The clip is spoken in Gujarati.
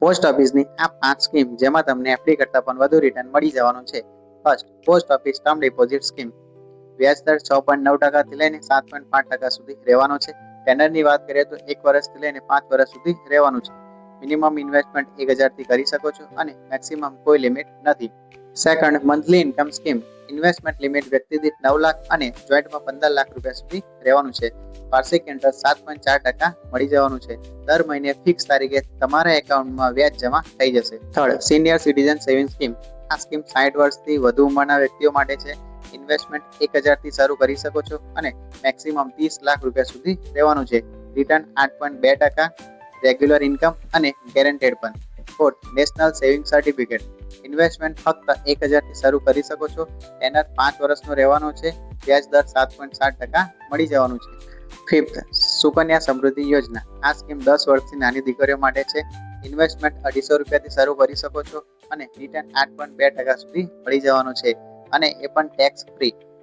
પોસ્ટ ઓફિસની આ 5 સ્કીમ જેમાં તમને એફડી કરતાં પણ વધુ રિટર્ન મળી જવાનું છે. First, post office term deposit scheme. વ્યાજ દર 6.9% થી લઈને 7.5% સુધી રહેવાનો છે. ટેનરની વાત કરીએ તો 1 વર્ષથી લઈને 5 વર્ષ સુધી રહેવાનું છે. મિનિમમ ઇન્વેસ્ટમેન્ટ 1000 થી કરી શકો છો અને મેક્સિમમ કોઈ લિમિટ નથી. Second, monthly income scheme. Investment limit વ્યક્તિ દીઠ 9 લાખ અને જોઈન્ટમાં 15 લાખ રૂપિયા સુધી રહેવાનું છે. વાર્ષિક ઇન્ટરેસ્ટ 7.4% મળી જવાનું છે. દર મહિને ફિક્સ તારીખે તમારા એકાઉન્ટમાં વ્યાજ જમા થઈ જશે. Third, senior citizen saving scheme. આ સ્કીમ 60 વર્ષથી વધુ ઉંમરના વ્યક્તિઓ માટે છે. ઇન્વેસ્ટમેન્ટ 1000 થી શરૂ કરી શકો છો અને મેક્સિમમ 30 લાખ રૂપિયા સુધી રહેવાનું છે. રિટર્ન 8.2%, રેગ્યુલર ઇન્કમ અને ગેરંટેડ પણ. Fourth, national saving certificate. Investment ફક્ત 1000 થી શરૂ કરી શકો છો. ટેનર 5 વર્ષનો રહેવાનો છે. વ્યાજ દર 7.7% મળી જવાનું છે. ફિફ્થ, સુકન્યા સમૃદ્ધિ યોજના. આ સ્કીમ 10 વર્ષથી નાની દીકરીઓ માટે છે. ઇન્વેસ્ટમેન્ટ 250 રૂપિયાથી શરૂ કરી શકો છો અને રિટર્ન 8.2% સુધી મળી જવાનું છે અને એ પણ ટેક્સ ફ્રી.